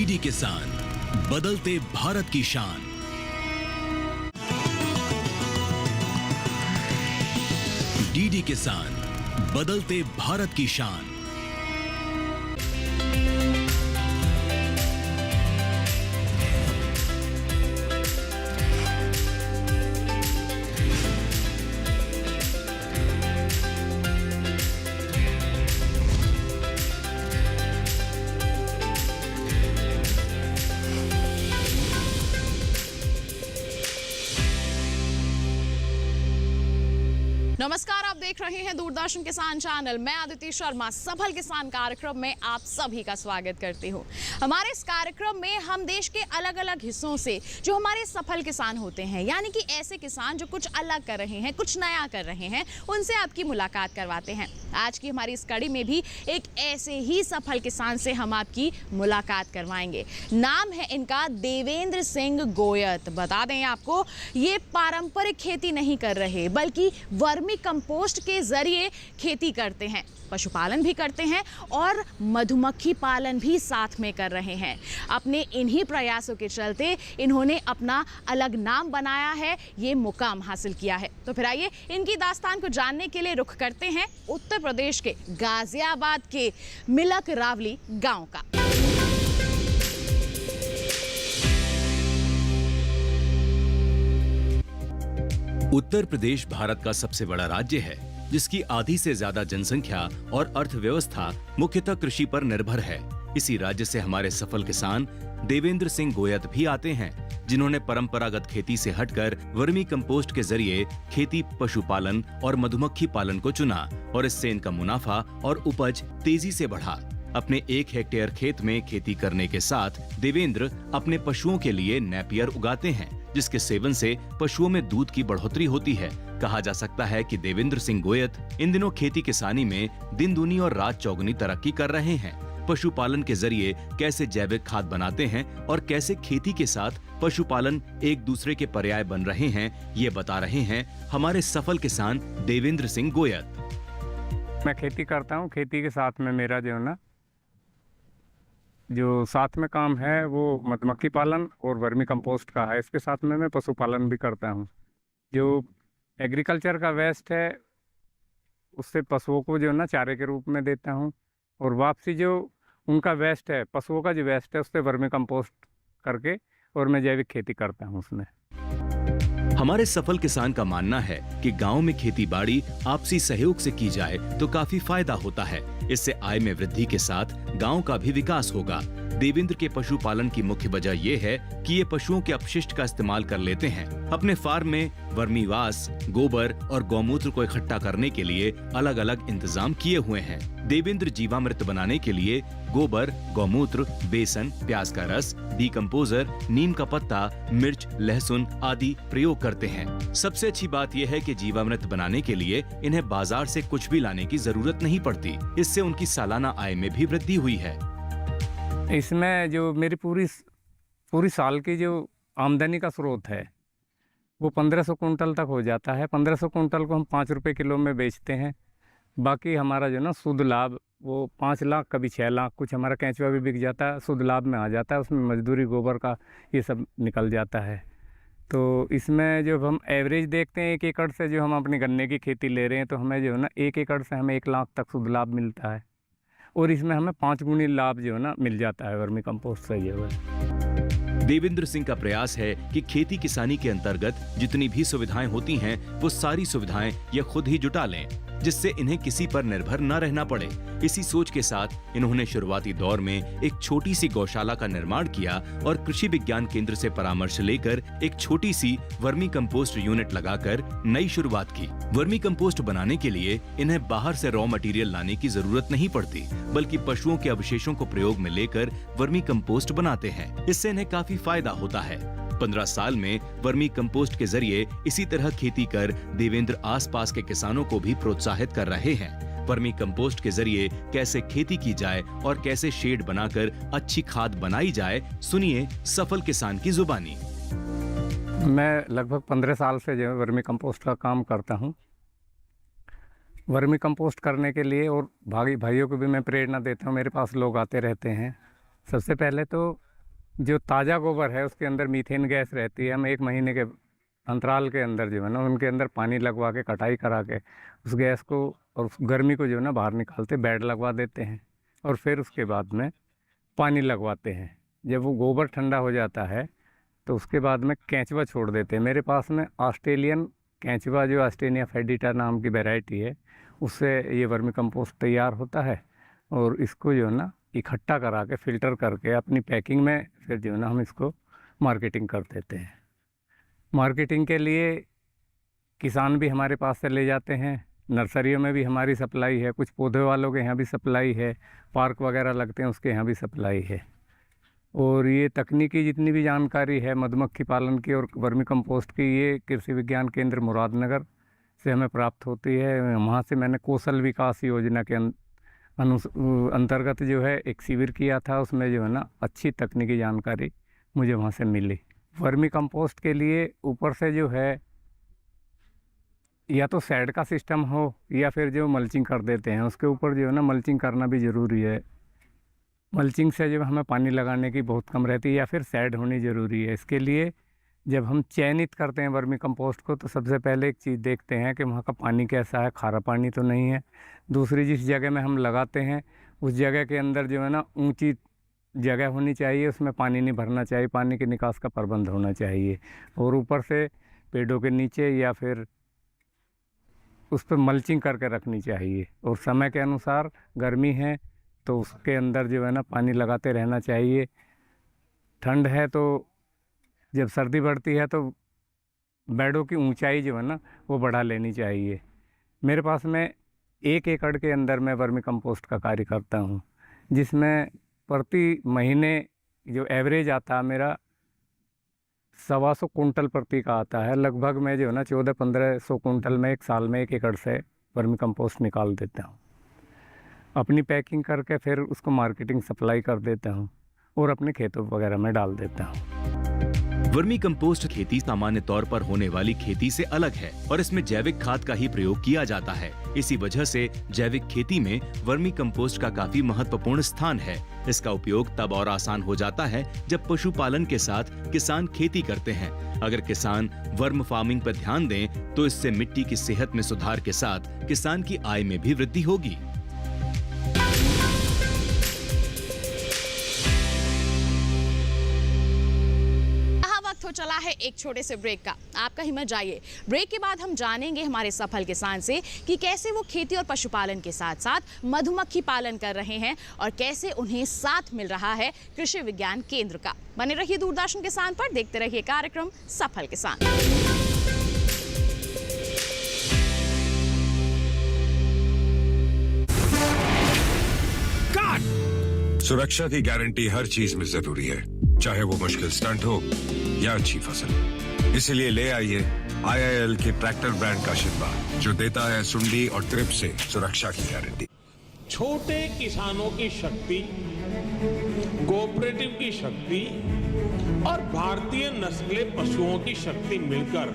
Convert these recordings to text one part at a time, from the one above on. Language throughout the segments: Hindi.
डीडी किसान, बदलते भारत की शान। डीडी किसान, बदलते भारत की शान। नमस्कार, आप देख रहे हैं दूरदर्शन किसान चैनल। मैं आदिति शर्मा सफल किसान कार्यक्रम में आप सभी का स्वागत करती हूं। हमारे इस कार्यक्रम में हम देश के अलग अलग हिस्सों से जो हमारे सफल किसान होते हैं, यानी कि ऐसे किसान जो कुछ अलग कर रहे हैं, कुछ नया कर रहे हैं, उनसे आपकी मुलाकात करवाते हैं। आज की हमारी इस कड़ी में भी एक ऐसे ही सफल किसान से हम आपकी मुलाकात करवाएंगे। नाम है इनका देवेंद्र सिंह गोयत। बता दें आपको, ये पारंपरिक खेती नहीं कर रहे बल्कि वर्मी कंपोस्ट के जरिए खेती करते हैं, पशुपालन भी करते हैं और मधुमक्खी पालन भी साथ में कर रहे हैं। अपने इन्हीं प्रयासों के चलते इन्होंने अपना अलग नाम बनाया है, ये मुकाम हासिल किया है। तो फिर आइए इनकी दास्तान को जानने के लिए रुख करते हैं उत्तर प्रदेश के गाजियाबाद के मिलक रावली गांव का। उत्तर प्रदेश भारत का सबसे बड़ा राज्य है, जिसकी आधी से ज्यादा जनसंख्या और अर्थव्यवस्था मुख्यतः कृषि पर निर्भर है। इसी राज्य से हमारे सफल किसान देवेंद्र सिंह गोयत भी आते हैं, जिन्होंने परंपरागत खेती से हटकर वर्मी कंपोस्ट के जरिए खेती, पशुपालन और मधुमक्खी पालन को चुना और इससे इनका मुनाफा और उपज तेजी से बढ़ा। अपने 1 हेक्टेयर खेत में खेती करने के साथ देवेंद्र अपने पशुओं के लिए नेपियर उगाते हैं, जिसके सेवन से पशुओं में दूध की बढ़ोतरी होती है। कहा जा सकता है कि देवेंद्र सिंह गोयत इन दिनों खेती किसानी में दिन दूनी और रात चौगुनी तरक्की कर रहे हैं। पशुपालन के जरिए कैसे जैविक खाद बनाते हैं और कैसे खेती के साथ पशुपालन एक दूसरे के पर्याय बन रहे हैं, ये बता रहे हैं हमारे सफल किसान देवेंद्र सिंह गोयत। मैं खेती करता हूँ। खेती के साथ में मेरा जो साथ में काम है वो मधुमक्खी पालन और वर्मी कंपोस्ट का है। इसके साथ में मैं पशुपालन भी करता हूँ। जो एग्रीकल्चर का वेस्ट है उससे पशुओं को चारे के रूप में देता हूँ, और वापसी जो उनका वेस्ट है, पशुओं का जो वेस्ट है, उससे वर्मी कंपोस्ट करके और मैं जैविक खेती करता हूँ उसमें। हमारे सफल किसान का मानना है कि गांव में खेती बाड़ी आपसी सहयोग से की जाए तो काफी फायदा होता है। इससे आय में वृद्धि के साथ गांव का भी विकास होगा। देवेंद्र के पशुपालन की मुख्य वजह ये है कि ये पशुओं के अपशिष्ट का इस्तेमाल कर लेते हैं। अपने फार्म में वर्मीवास, गोबर और गौमूत्र को इकट्ठा करने के लिए अलग अलग इंतजाम किए हुए हैं। देवेंद्र जीवामृत बनाने के लिए गोबर, गौमूत्र, बेसन, प्याज का रस, डीकंपोजर, नीम का पत्ता, मिर्च, लहसुन आदि प्रयोग करते हैं। सबसे अच्छी बात यह है कि जीवामृत बनाने के लिए इन्हें बाजार से कुछ भी लाने की जरूरत नहीं पड़ती। इससे उनकी सालाना आय में भी वृद्धि हुई है। इसमें जो मेरी पूरी साल की जो आमदनी का स्रोत है वो 1500 कुंटल तक हो जाता है। 1500 कुंटल को हम 5 रुपये किलो में बेचते हैं। बाकी हमारा शुद्ध लाभ वो 5 लाख, कभी 6 लाख, कुछ हमारा केंचुआ भी बिक जाता है, शुद्ध लाभ में आ जाता है। उसमें मजदूरी, गोबर का ये सब निकल जाता है। तो इसमें जब हम एवरेज देखते हैं 1 एकड़ से, जो हम अपनी गन्ने की खेती ले रहे हैं, तो हमें 1 एकड़ से हमें 1 लाख तक शुद्ध लाभ मिलता है, और इसमें हमें 5 गुनी लाभ मिल जाता है वर्मी कंपोस्ट से। देवेंद्र सिंह का प्रयास है कि खेती किसानी के अंतर्गत जितनी भी सुविधाएं होती हैं, वो सारी सुविधाएं ये खुद ही जुटा लें, जिससे इन्हें किसी पर निर्भर न रहना पड़े। इसी सोच के साथ इन्होंने शुरुआती दौर में एक छोटी सी गौशाला का निर्माण किया और कृषि विज्ञान केंद्र से परामर्श लेकर एक छोटी सी वर्मी कंपोस्ट यूनिट लगाकर नई शुरुआत की। वर्मी कंपोस्ट बनाने के लिए इन्हें बाहर से रॉ मटेरियल लाने की जरूरत नहीं पड़ती, बल्कि पशुओं के अवशेषों को प्रयोग में लेकर वर्मी कंपोस्ट बनाते हैं। इससे इन्हें काफी फायदा होता है। 15 साल में वर्मी कंपोस्ट के जरिए इसी तरह खेती कर देवेंद्र आसपास के किसानों को भी प्रोत्साहित कर रहे हैं। वर्मी कंपोस्ट के जरिए कैसे खेती की जाए और कैसे शेड बनाकर अच्छी खाद बनाई जाए, सुनिए सफल किसान की जुबानी। मैं लगभग 15 साल से वर्मी कंपोस्ट का काम करता हूँ। वर्मी कंपोस्ट करने के लिए और भाइयों को भी मैं प्रेरणा देता हूँ। मेरे पास लोग आते रहते हैं। सबसे पहले तो जो ताज़ा गोबर है उसके अंदर मीथेन गैस रहती है। हम 1 महीने के अंतराल के अंदर जो है ना उनके अंदर पानी लगवा के कटाई करा के उस गैस को और उस गर्मी को जो है ना बाहर निकालते, बेड लगवा देते हैं और फिर उसके बाद में पानी लगवाते हैं। जब वो गोबर ठंडा हो जाता है तो उसके बाद में केंचुआ छोड़ देते हैं। मेरे पास में ऑस्ट्रेलियन केंचुआ, जो ऑस्ट्रेनिया फेडिटा नाम की वैरायटी है, उससे ये वर्मी कंपोस्ट तैयार होता है और इसको जो है ना इकट्ठा करा के फ़िल्टर करके अपनी पैकिंग में फिर जो है ना हम इसको मार्केटिंग कर देते हैं। मार्केटिंग के लिए किसान भी हमारे पास से ले जाते हैं, नर्सरियों में भी हमारी सप्लाई है, कुछ पौधे वालों के यहाँ भी सप्लाई है, पार्क वगैरह लगते हैं उसके यहाँ भी सप्लाई है। और ये तकनीकी जितनी भी जानकारी है मधुमक्खी पालन की और वर्मी कंपोस्ट की, ये कृषि विज्ञान केंद्र मुरादनगर से हमें प्राप्त होती है। वहाँ से मैंने कौशल विकास योजना के अंतर्गत जो है एक शिविर किया था, उसमें जो है ना अच्छी तकनीकी जानकारी मुझे वहाँ से मिली। वर्मी कंपोस्ट के लिए ऊपर से जो है या तो शेड का सिस्टम हो या फिर जो मल्चिंग कर देते हैं, उसके ऊपर जो है ना मल्चिंग करना भी ज़रूरी है। मल्चिंग से जब हमें पानी लगाने की बहुत कम रहती है, या फिर शेड होनी ज़रूरी है। इसके लिए जब हम चयनित करते हैं वर्मी कंपोस्ट को तो सबसे पहले एक चीज़ देखते हैं कि वहाँ का पानी कैसा है, खारा पानी तो नहीं है। दूसरी, जिस जगह में हम लगाते हैं उस जगह के अंदर जो है ना ऊंची जगह होनी चाहिए, उसमें पानी नहीं भरना चाहिए, पानी के निकास का प्रबंध होना चाहिए। और ऊपर से पेड़ों के नीचे या फिर उस पर मल्चिंग करके रखनी चाहिए। और समय के अनुसार गर्मी है तो उसके अंदर जो है ना पानी लगाते रहना चाहिए। ठंड है तो जब सर्दी बढ़ती है तो बेडों की ऊंचाई जो है ना वो बढ़ा लेनी चाहिए। मेरे पास में 1 एकड़ के अंदर मैं वर्मी कंपोस्ट का कार्य करता हूँ, जिसमें प्रति महीने जो एवरेज आता है मेरा 125 कुंटल प्रति का आता है। लगभग मैं जो है ना 1400-1500 कुंटल में एक साल में 1 एकड़ से वर्मी कंपोस्ट निकाल देता हूँ। अपनी पैकिंग करके फिर उसको मार्केटिंग सप्लाई कर देता हूँ और अपने खेतों वगैरह में डाल देता हूँ। वर्मी कंपोस्ट खेती सामान्य तौर पर होने वाली खेती से अलग है और इसमें जैविक खाद का ही प्रयोग किया जाता है। इसी वजह से जैविक खेती में वर्मी कंपोस्ट का काफी महत्वपूर्ण स्थान है। इसका उपयोग तब और आसान हो जाता है जब पशुपालन के साथ किसान खेती करते हैं। अगर किसान वर्म फार्मिंग पर ध्यान दें तो इससे मिट्टी की सेहत में सुधार के साथ किसान की आय में भी वृद्धि होगी। तो चला है एक छोटे से ब्रेक का, आपका हिम्मत जाइए। ब्रेक के बाद हम जानेंगे हमारे सफल किसान से कि कैसे वो खेती और पशुपालन के साथ साथ मधुमक्खी पालन कर रहे हैं और कैसे उन्हें साथ मिल रहा है कृषि विज्ञान केंद्र का। बने रहिए दूरदर्शन किसान पर, देखते रहिए कार्यक्रम सफल किसान। सुरक्षा की गारंटी हर चीज में जरूरी है, चाहे वो मुश्किल स्टंट हो या अच्छी फसल। इसलिए ले आइए IIL के ट्रैक्टर ब्रांड का शिनबा, जो देता है सुंडी और ट्रिप से सुरक्षा की गारंटी। छोटे किसानों की शक्ति, कोऑपरेटिव की शक्ति और भारतीय नस्ले पशुओं की शक्ति मिलकर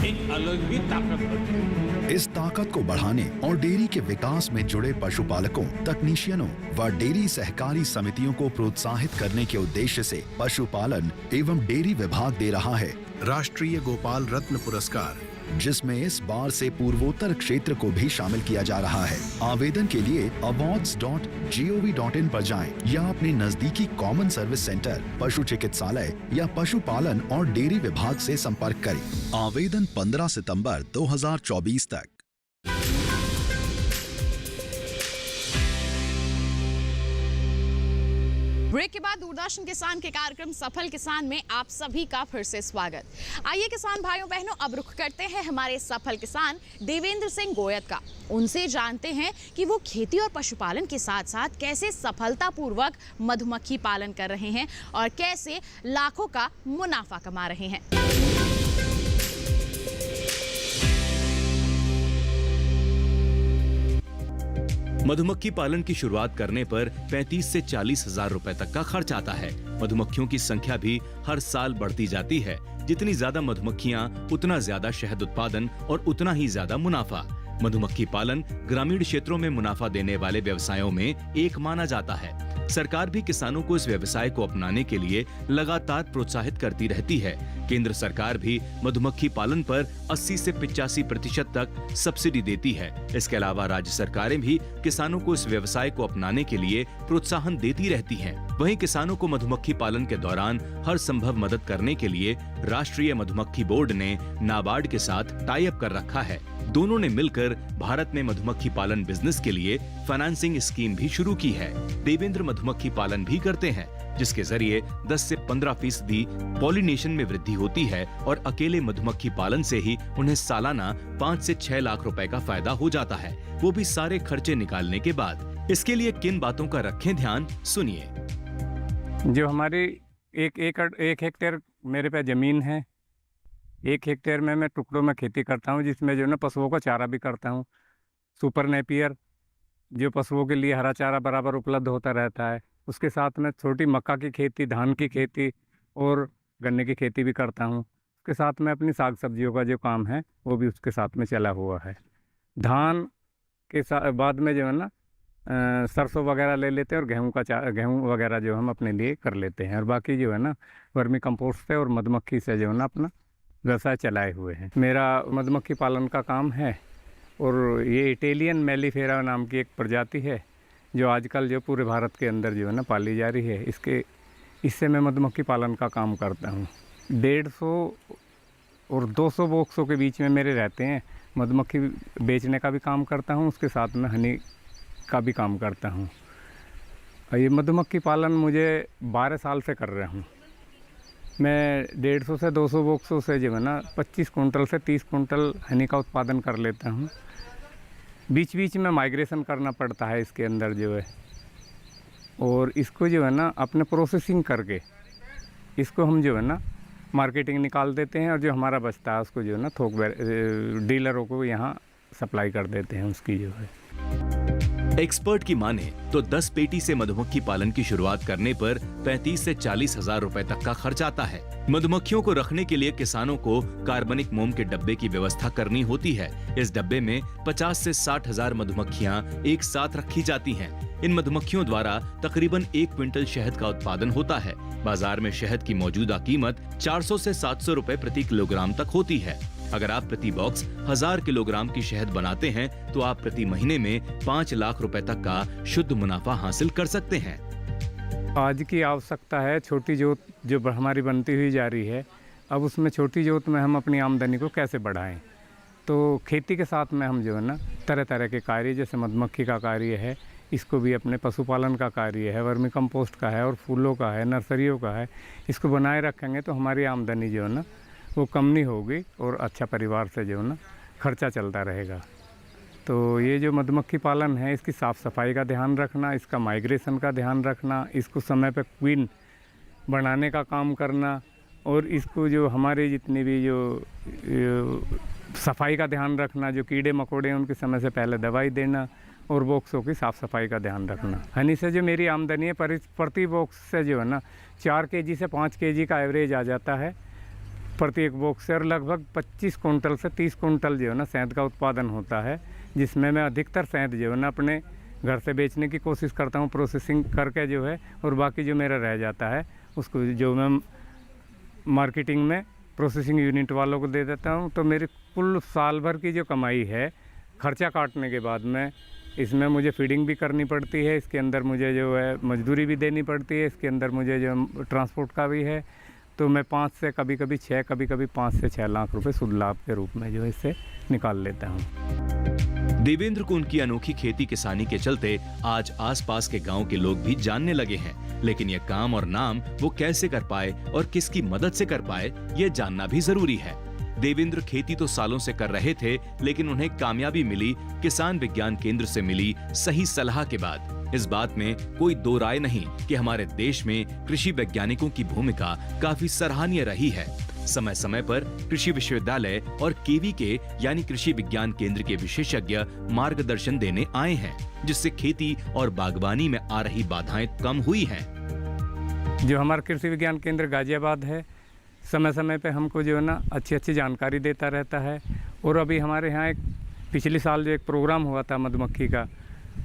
एक अलग ही ताकत बनती है। इस ताकत को बढ़ाने और डेयरी के विकास में जुड़े पशुपालकों, तकनीशियनों व डेयरी सहकारी समितियों को प्रोत्साहित करने के उद्देश्य से पशुपालन एवं डेयरी विभाग दे रहा है राष्ट्रीय गोपाल रत्न पुरस्कार, जिसमें इस बार से पूर्वोत्तर क्षेत्र को भी शामिल किया जा रहा है। आवेदन के लिए awards.gov.in पर जाएं या अपने नजदीकी कॉमन सर्विस सेंटर, पशु चिकित्सालय या पशुपालन और डेयरी विभाग से संपर्क करें। आवेदन 15 सितंबर 2024 तक। ब्रेक के बाद दूरदर्शन किसान के कार्यक्रम सफल किसान में आप सभी का फिर से स्वागत। आइए किसान भाइयों बहनों, अब रुख करते हैं हमारे सफल किसान देवेंद्र सिंह गोयत का। उनसे जानते हैं कि वो खेती और पशुपालन के साथ साथ कैसे सफलतापूर्वक मधुमक्खी पालन कर रहे हैं और कैसे लाखों का मुनाफा कमा रहे हैं। मधुमक्खी पालन की शुरुआत करने पर 35 से 40 हजार रुपए तक का खर्च आता है। मधुमक्खियों की संख्या भी हर साल बढ़ती जाती है। जितनी ज्यादा मधुमक्खियां उतना ज्यादा शहद उत्पादन और उतना ही ज्यादा मुनाफा। मधुमक्खी पालन ग्रामीण क्षेत्रों में मुनाफा देने वाले व्यवसायों में एक माना जाता है। सरकार भी किसानों को इस व्यवसाय को अपनाने के लिए लगातार प्रोत्साहित करती रहती है। केंद्र सरकार भी मधुमक्खी पालन पर 80 से 85% तक सब्सिडी देती है। इसके अलावा राज्य सरकारें भी किसानों को इस व्यवसाय को अपनाने के लिए प्रोत्साहन देती रहती हैं। वहीं किसानों को मधुमक्खी पालन के दौरान हर संभव मदद करने के लिए राष्ट्रीय मधुमक्खी बोर्ड ने नाबार्ड के साथ टाई अप कर रखा है। दोनों ने मिलकर भारत में मधुमक्खी पालन बिजनेस के लिए फाइनेंसिंग स्कीम भी शुरू की है। देवेंद्र मधुमक्खी पालन भी करते हैं, जिसके जरिए 10 से 15% पॉलिनेशन में वृद्धि होती है और अकेले मधुमक्खी पालन से ही उन्हें सालाना 5 से 6 लाख रुपए का फायदा हो जाता है, वो भी सारे खर्चे निकालने के बाद। इसके लिए किन बातों का रखें ध्यान, सुनिए। जो हमारी एक हेक्टेयर मेरे पे ज़मीन है, 1 हेक्टेयर में मैं टुकड़ों में खेती करता हूँ, जिसमें जो ना पशुओं का चारा भी करता हूँ। सुपर नेपियर जो पशुओं के लिए हरा चारा बराबर उपलब्ध होता रहता है। उसके साथ में छोटी मक्का की खेती, धान की खेती और गन्ने की खेती भी करता हूँ। उसके साथ में अपनी साग सब्जियों का जो काम है वो भी उसके साथ में चला हुआ है। धान के बाद में जो है ना सरसों वगैरह ले लेते हैं और गेहूँ वगैरह जो हम अपने लिए कर लेते हैं। और बाकी जो है ना वर्मी कंपोस्ट से और मधुमक्खी से जो है ना अपना व्यवसाय चलाए हुए हैं। मेरा मधुमक्खी पालन का काम है और ये इटालियन मेलिफेरा नाम की एक प्रजाति है जो आजकल जो पूरे भारत के अंदर जो है ना पाली जा रही है। इससे मैं मधुमक्खी पालन का काम करता हूँ। 150 और 200 बॉक्सों के बीच में मेरे रहते हैं। मधुमक्खी बेचने का भी काम करता हूँ, उसके साथ में हनी का भी काम करता हूँ। ये मधुमक्खी पालन मुझे 12 साल से कर रहा हूँ। मैं 150 से 200 बॉक्सों से जो है ना 25 कुंटल से 30 कुंटल हनी का उत्पादन कर लेता हूँ। बीच बीच में माइग्रेशन करना पड़ता है इसके अंदर जो है, और इसको जो है ना अपने प्रोसेसिंग करके इसको हम जो है ना मार्केटिंग निकाल देते हैं और जो हमारा बचता है उसको जो है ना थोक डीलरों को यहाँ सप्लाई कर देते हैं उसकी जो है। एक्सपर्ट की माने तो 10 पेटी से मधुमक्खी पालन की शुरुआत करने पर 35 से 40 हजार रुपए तक का खर्च आता है। मधुमक्खियों को रखने के लिए किसानों को कार्बनिक मोम के डब्बे की व्यवस्था करनी होती है। इस डब्बे में 50 से 60 हजार मधुमक्खियां एक साथ रखी जाती हैं। इन मधुमक्खियों द्वारा तकरीबन 1 क्विंटल शहद का उत्पादन होता है। बाजार में शहद की मौजूदा कीमत 400 से 700 रुपए प्रति किलोग्राम तक होती है। अगर आप प्रति बॉक्स 1000 किलोग्राम की शहद बनाते हैं तो आप प्रति महीने में 5 लाख रुपए तक का शुद्ध मुनाफा हासिल कर सकते हैं। आज की आवश्यकता है छोटी जोत जो हमारी बनती हुई जा रही है, अब उसमें छोटी जोत में हम अपनी आमदनी को कैसे बढ़ाएं। तो खेती के साथ में हम जो है ना तरह तरह के कार्य, जैसे मधुमक्खी का कार्य है, इसको भी अपने पशुपालन का कार्य है, वर्मी कंपोस्ट का है और फूलों का है, नर्सरियों का है, इसको बनाए रखेंगे तो हमारी आमदनी जो है ना वो कम नहीं होगी और अच्छा परिवार से जो है ना खर्चा चलता रहेगा। तो ये जो मधुमक्खी पालन है इसकी साफ़ सफाई का ध्यान रखना, इसका माइग्रेशन का ध्यान रखना, इसको समय पे क्वीन बनाने का काम करना और इसको जो हमारे जितनी भी जो सफाई का ध्यान रखना, जो कीड़े मकोड़े हैं उनके समय से पहले दवाई देना और बॉक्सों की साफ़ सफाई का ध्यान रखना। हनी से जो मेरी आमदनी है प्रति बॉक्स से जो है ना 4 केजी से 5 केजी का एवरेज आ जाता है प्रति एक बॉक्स से, और लगभग 25 कुंटल से 30 कुंटल जो है ना शहद का उत्पादन होता है, जिसमें मैं अधिकतर शहद जो है ना अपने घर से बेचने की कोशिश करता हूँ प्रोसेसिंग करके जो है, और बाकी जो मेरा रह जाता है उसको जो मैं मार्केटिंग में प्रोसेसिंग यूनिट वालों को दे देता हूँ। तो मेरी कुल साल भर की जो कमाई है खर्चा काटने के बाद में, इसमें मुझे फीडिंग भी करनी पड़ती है, इसके अंदर मुझे जो है मजदूरी भी देनी पड़ती है, इसके अंदर मुझे जो ट्रांसपोर्ट का भी है, तो मैं 5 से कभी कभी 6 कभी कभी 5 से 6 लाख रुपए शुद्ध लाभ के रूप में जो इससे निकाल लेता हूँ। देवेंद्र को उनकी अनोखी खेती किसानी के चलते आज आसपास के गांव के लोग भी जानने लगे हैं, लेकिन यह काम और नाम वो कैसे कर पाए और किसकी मदद से कर पाए ये जानना भी जरूरी है। देवेंद्र खेती तो सालों से कर रहे थे, लेकिन उन्हें कामयाबी मिली किसान विज्ञान केंद्र से मिली सही सलाह के बाद। इस बात में कोई दो राय नहीं कि हमारे देश में कृषि वैज्ञानिकों की भूमिका काफी सराहनीय रही है। समय समय पर कृषि विश्वविद्यालय और केवी के यानी कृषि विज्ञान केंद्र के विशेषज्ञ मार्गदर्शन देने आए हैं, जिससे खेती और बागवानी में आ रही बाधाएं कम हुई हैं। जो हमारा कृषि विज्ञान केंद्र गाजियाबाद है, समय समय पे हमको जो है ना अच्छी जानकारी देता रहता है। और अभी हमारे यहाँ एक पिछले साल जो एक प्रोग्राम हुआ था मधुमक्खी का,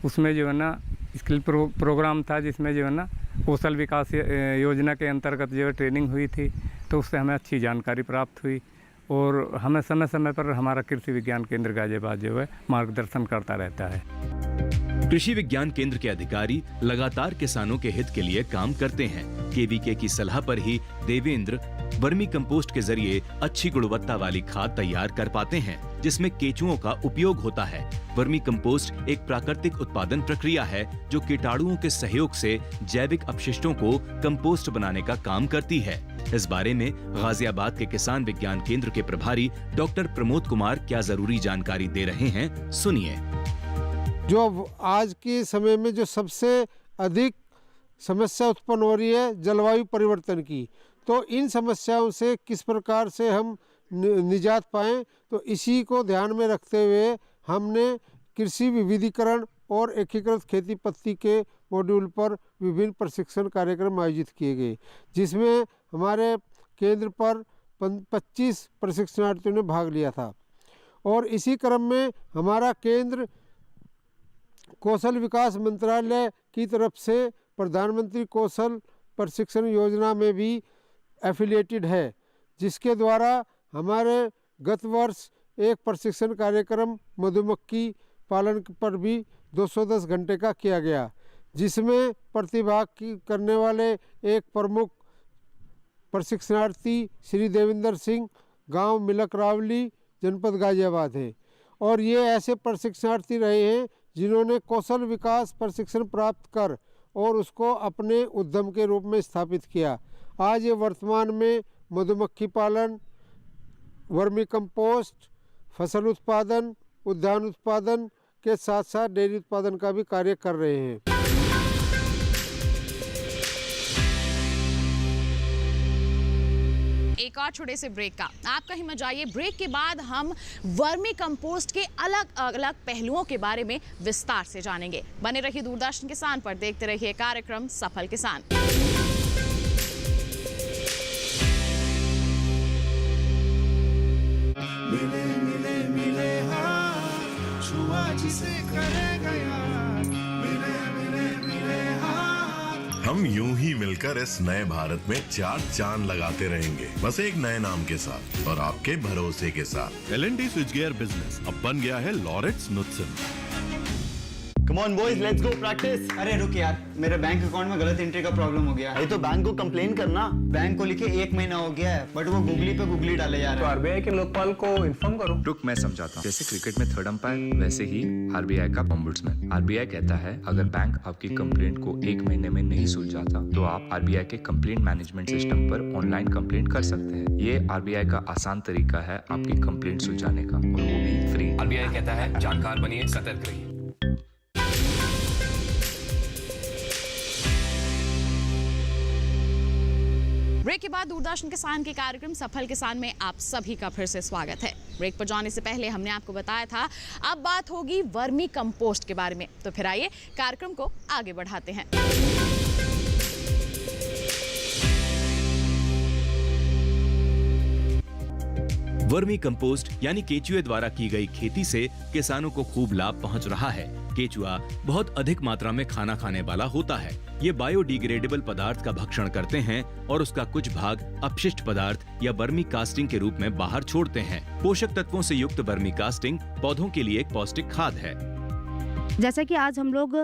उसमें जो है ना स्किल प्रोग्राम था, जिसमें जो है ना कौशल विकास योजना के अंतर्गत जो है ट्रेनिंग हुई थी, तो उससे हमें अच्छी जानकारी प्राप्त हुई और हमें समय समय पर हमारा कृषि विज्ञान केंद्र गाजियाबाद जो है मार्गदर्शन करता रहता है। कृषि विज्ञान केंद्र के अधिकारी लगातार किसानों के हित के लिए काम करते हैं। केवीके की सलाह पर ही देवेंद्र वर्मी कंपोस्ट के जरिए अच्छी गुणवत्ता वाली खाद तैयार कर पाते हैं, जिसमें केंचुओं का उपयोग होता है। वर्मी कंपोस्ट एक प्राकृतिक उत्पादन प्रक्रिया है जो कीटाणुओं के सहयोग से जैविक अपशिष्टों को कंपोस्ट बनाने का काम करती है। इस बारे में गाजियाबाद के किसान विज्ञान केंद्र के प्रभारी डॉक्टर प्रमोद कुमार क्या जरूरी जानकारी दे रहे हैं, सुनिए। जो आज के समय में जो सबसे अधिक समस्या उत्पन्न हो रही है जलवायु परिवर्तन की, तो इन समस्याओं से किस प्रकार से हम निजात पाएं, तो इसी को ध्यान में रखते हुए हमने कृषि विविधीकरण और एकीकृत खेती पद्धति के मॉड्यूल पर विभिन्न प्रशिक्षण कार्यक्रम आयोजित किए गए, जिसमें हमारे केंद्र पर 25 प्रशिक्षणार्थियों ने भाग लिया था। और इसी क्रम में हमारा केंद्र कौशल विकास मंत्रालय की तरफ से प्रधानमंत्री कौशल प्रशिक्षण योजना में भी एफिलिएटेड है, जिसके द्वारा हमारे गत वर्ष एक प्रशिक्षण कार्यक्रम मधुमक्खी पालन पर भी 210 घंटे का किया गया, जिसमें प्रतिभाग करने वाले एक प्रमुख प्रशिक्षणार्थी श्री देवेंद्र सिंह, गांव मिलकरावली, जनपद गाजियाबाद है। और ये ऐसे प्रशिक्षणार्थी रहे हैं जिन्होंने कौशल विकास प्रशिक्षण प्राप्त कर और उसको अपने उद्यम के रूप में स्थापित किया। आज ये वर्तमान में मधुमक्खी पालन, वर्मी कंपोस्ट, फसल उत्पादन, उद्यान उत्पादन के साथ साथ डेयरी उत्पादन का भी कार्य कर रहे हैं। एक और छोटे से ब्रेक का आप कहीं मत जाइए। ब्रेक के बाद हम वर्मी कंपोस्ट के अलग अलग पहलुओं के बारे में विस्तार से जानेंगे। बने रहिए दूरदर्शन किसान पर, देखते रहिए कार्यक्रम सफल किसान। मिले मिले मिले हाँ, छुआ जिसे करेगा यार, मिले मिले मिले हाँ। हम यूं ही मिलकर इस नए भारत में 4 चांद लगाते रहेंगे, बस एक नए नाम के साथ और आपके भरोसे के साथ। L&T स्विचगियर बिजनेस अब बन गया है laureates नुत्सन। Come on boys, let's go practice। अरे रुक यार, मेरे बैंक अकाउंट में गलत एंट्री का प्रॉब्लम हो गया। अरे तो बैंक को कंप्लेन करना। बैंक को लिखे 1 महीना हो गया है, बट वो गूगली पे गूगली डाले जा रहे हैं। तो आरबीआई के लोकपाल को इन्फॉर्म करो। रुक, मैं समझाता हूँ। जैसे क्रिकेट में थर्ड अंपायर, वैसे ही आरबीआई का ओम्बुड्समैन। आरबीआई कहता है अगर बैंक आपकी कंप्लेंट को 1 महीने में नहीं सुलझाता तो आप आरबीआई के कंप्लेंट मैनेजमेंट सिस्टम पर ऑनलाइन कंप्लेंट कर सकते हैं। ये आरबीआई का आसान तरीका है आपकी कंप्लेंट सुलझाने का, और वो भी फ्री। आरबीआई कहता है जानकार बनिए, सतर्क रहिए। ब्रेक के बाद दूरदर्शन किसान के कार्यक्रम सफल किसान में आप सभी का फिर से स्वागत है। ब्रेक पर जाने से पहले हमने आपको बताया था अब बात होगी वर्मी कंपोस्ट के बारे में, तो फिर आइए कार्यक्रम को आगे बढ़ाते हैं। वर्मी कंपोस्ट यानी केचुए द्वारा की गई खेती से किसानों को खूब लाभ पहुंच रहा है। केचुआ बहुत अधिक मात्रा में खाना खाने वाला होता है। ये बायोडिग्रेडेबल पदार्थ का भक्षण करते हैं और उसका कुछ भाग अपशिष्ट पदार्थ या वर्मी कास्टिंग के रूप में बाहर छोड़ते हैं। पोषक तत्वों से युक्त वर्मी कास्टिंग पौधों के लिए एक पौष्टिक खाद है। जैसा कि आज हम लोग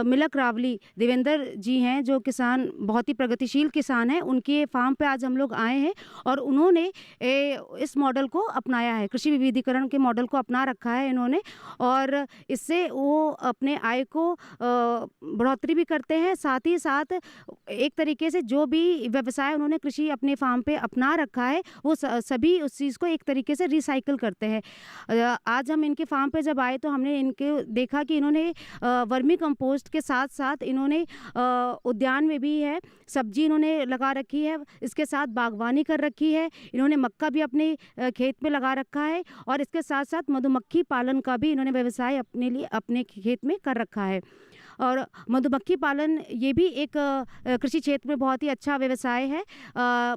मिलकरावली देवेंद्र जी हैं, जो किसान बहुत ही प्रगतिशील किसान हैं, उनके फार्म पे आज हम लोग आए हैं और उन्होंने इस मॉडल को अपनाया है, कृषि विविधीकरण के मॉडल को अपना रखा है इन्होंने, और इससे वो अपने आय को बढ़ोतरी भी करते हैं। साथ ही साथ एक तरीके से जो भी व्यवसाय उन्होंने कृषि अपने फार्म पे अपना रखा है वो सभी उस चीज़ को एक तरीके से रिसाइकिल करते हैं। आज हम इनके फार्म पे जब आए तो हमने इनके देखा कि इन्होंने वर्मी कंपोस्ट के साथ साथ इन्होंने उद्यान में भी है सब्जी इन्होंने लगा रखी है, इसके साथ बागवानी कर रखी है, इन्होंने मक्का भी अपने खेत में लगा रखा है, और इसके साथ साथ मधुमक्खी पालन का भी इन्होंने व्यवसाय अपने लिए अपने खेत में कर रखा है। और मधुमक्खी पालन ये भी एक कृषि क्षेत्र में बहुत ही अच्छा व्यवसाय है।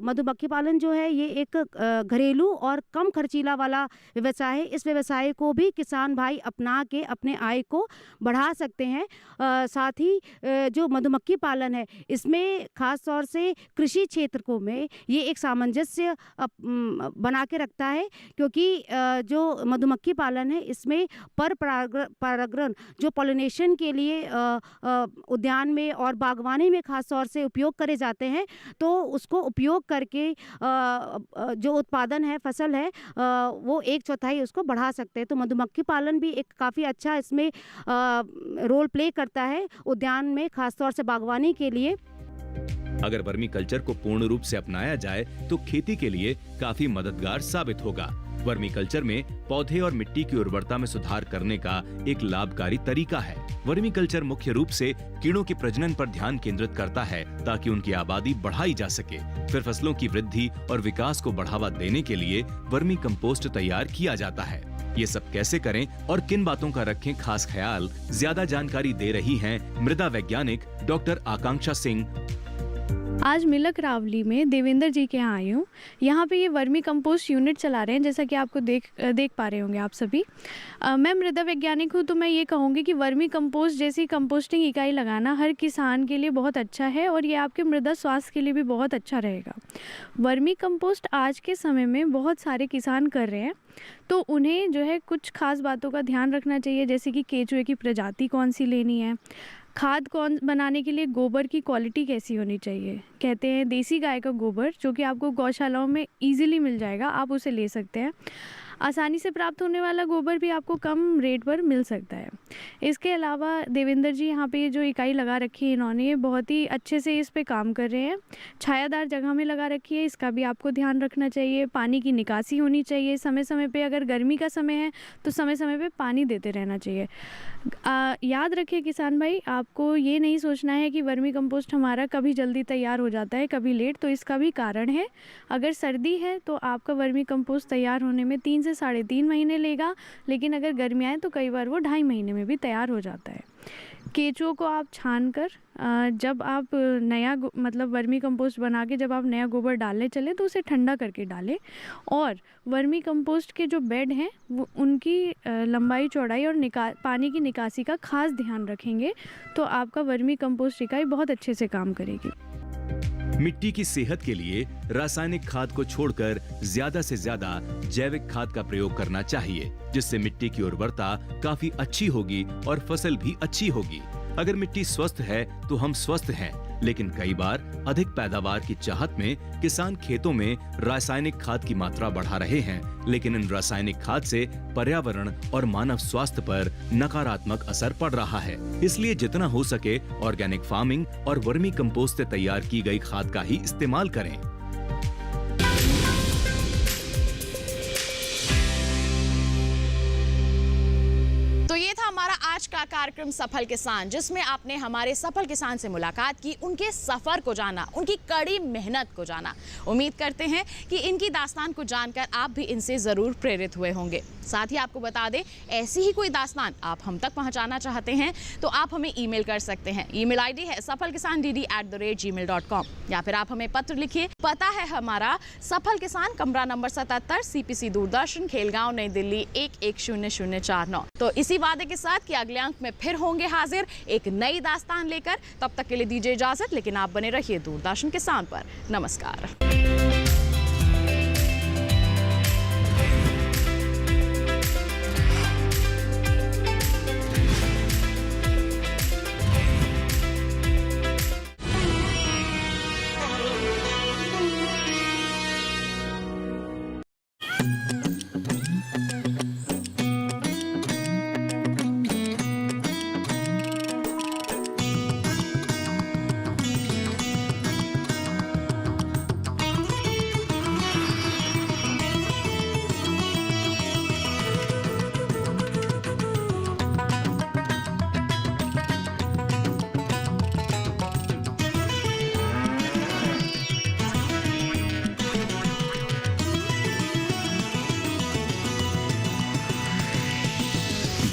मधुमक्खी पालन जो है ये एक घरेलू और कम खर्चीला वाला व्यवसाय है। इस व्यवसाय को भी किसान भाई अपना के अपने आय को बढ़ा सकते हैं। साथ ही जो मधुमक्खी पालन है इसमें ख़ास तौर से कृषि क्षेत्र को में ये एक सामंजस्य बना के रखता है, क्योंकि जो मधुमक्खी पालन है इसमें परागण जो पॉलिनेशन के लिए उद्यान में और बागवानी में ख़ास तौर से उपयोग करे जाते हैं, तो उसको उपयोग करके जो उत्पादन है फसल है वो 1/4 उसको बढ़ा सकते हैं। तो मधुमक्खी पालन भी एक काफ़ी अच्छा इसमें रोल प्ले करता है उद्यान में, ख़ास तौर से बागवानी के लिए। अगर वर्मी कल्चर को पूर्ण रूप से अपनाया जाए तो खेती के लिए काफी मददगार साबित होगा। वर्मी कल्चर में पौधे और मिट्टी की उर्वरता में सुधार करने का एक लाभकारी तरीका है। वर्मी कल्चर मुख्य रूप से कीड़ों के प्रजनन पर ध्यान केंद्रित करता है ताकि उनकी आबादी बढ़ाई जा सके। फिर फसलों की वृद्धि और विकास को बढ़ावा देने के लिए वर्मी कंपोस्ट तैयार किया जाता है। ये सब कैसे करें और किन बातों का रखें खास ख्याल, ज्यादा जानकारी दे रही हैं मृदा वैज्ञानिक डॉक्टर आकांक्षा सिंह। आज मिलक रावली में देवेंद्र जी के यहाँ आई हूँ। यहाँ पे ये वर्मी कंपोस्ट यूनिट चला रहे हैं, जैसा कि आपको देख पा रहे होंगे आप सभी। मैं मृदा वैज्ञानिक हूँ, तो मैं ये कहूँगी कि वर्मी कंपोस्ट जैसी कंपोस्टिंग इकाई लगाना हर किसान के लिए बहुत अच्छा है और ये आपके मृदा स्वास्थ्य के लिए भी बहुत अच्छा रहेगा। वर्मी कंपोस्ट आज के समय में बहुत सारे किसान कर रहे हैं, तो उन्हें जो है कुछ खास बातों का ध्यान रखना चाहिए, जैसे कि केचुए की प्रजाति कौन सी लेनी है, खाद कौन बनाने के लिए गोबर की क्वालिटी कैसी होनी चाहिए। कहते हैं देसी गाय का गोबर जो कि आपको गौशालाओं में इजीली मिल जाएगा, आप उसे ले सकते हैं। आसानी से प्राप्त होने वाला गोबर भी आपको कम रेट पर मिल सकता है। इसके अलावा देवेंद्र जी यहाँ पे जो इकाई लगा रखी है इन्होंने, बहुत ही अच्छे से इस पे काम कर रहे हैं। छायादार जगह में लगा रखी है, इसका भी आपको ध्यान रखना चाहिए। पानी की निकासी होनी चाहिए समय समय पे, अगर गर्मी का समय है तो समय समय पे पानी देते रहना चाहिए। याद रखिए किसान भाई, आपको ये नहीं सोचना है कि वर्मी कंपोस्ट हमारा कभी जल्दी तैयार हो जाता है कभी लेट, तो इसका भी कारण है। अगर सर्दी है तो आपका वर्मी कंपोस्ट तैयार होने में 3 से 3.5 महीने लेगा, लेकिन अगर गर्मियाँ हैं तो कई बार वो 2.5 महीने में भी तैयार हो जाता है। केचुओं को आप छान कर जब आप नया मतलब वर्मी कंपोस्ट बना के जब आप नया गोबर डालने चले तो उसे ठंडा करके डालें, और वर्मी कंपोस्ट के जो बेड हैं वो उनकी लंबाई चौड़ाई और पानी की निकासी का खास ध्यान रखेंगे, तो आपका वर्मी कंपोस्ट इकाई बहुत अच्छे से काम करेगी। मिट्टी की सेहत के लिए रासायनिक खाद को छोड़कर ज्यादा से ज्यादा जैविक खाद का प्रयोग करना चाहिए, जिससे मिट्टी की उर्वरता काफी अच्छी होगी और फसल भी अच्छी होगी। अगर मिट्टी स्वस्थ है तो हम स्वस्थ हैं, लेकिन कई बार अधिक पैदावार की चाहत में किसान खेतों में रासायनिक खाद की मात्रा बढ़ा रहे हैं, लेकिन इन रासायनिक खाद से पर्यावरण और मानव स्वास्थ्य पर नकारात्मक असर पड़ रहा है। इसलिए जितना हो सके ऑर्गेनिक फार्मिंग और वर्मी कंपोस्ट से तैयार की गई खाद का ही इस्तेमाल करें। हमारा आज का कार्यक्रम सफल किसान, जिसमें आपने हमारे सफल किसान से मुलाकात की, उनके सफर को जाना, उनकी कड़ी मेहनत को जाना। उम्मीद करते हैं कि इनकी दास्तान को जानकर आप भी इनसे जरूर प्रेरित हुए होंगे। साथ ही आपको बता दें, ऐसी ही कोई दास्तान आप हम तक पहुंचाना चाहते हैं तो आप हमें ईमेल कर सकते हैं। ईमेल आईडी है safalkisandd@gmail.com, या फिर आप हमें पत्र लिखिए। पता है हमारा सफल किसान, कमरा नंबर 77, CPC दूरदर्शन, खेलगांव, नई दिल्ली 110049। तो इसी वादे के साथ कि अगले अंक में फिर होंगे हाजिर एक नई दास्तान लेकर। तब तक के लिए दीजिए इजाजत, लेकिन आप बने रहिए दूरदर्शन किसान पर। नमस्कार।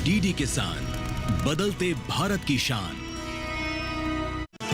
डीडी किसान, बदलते भारत की शान।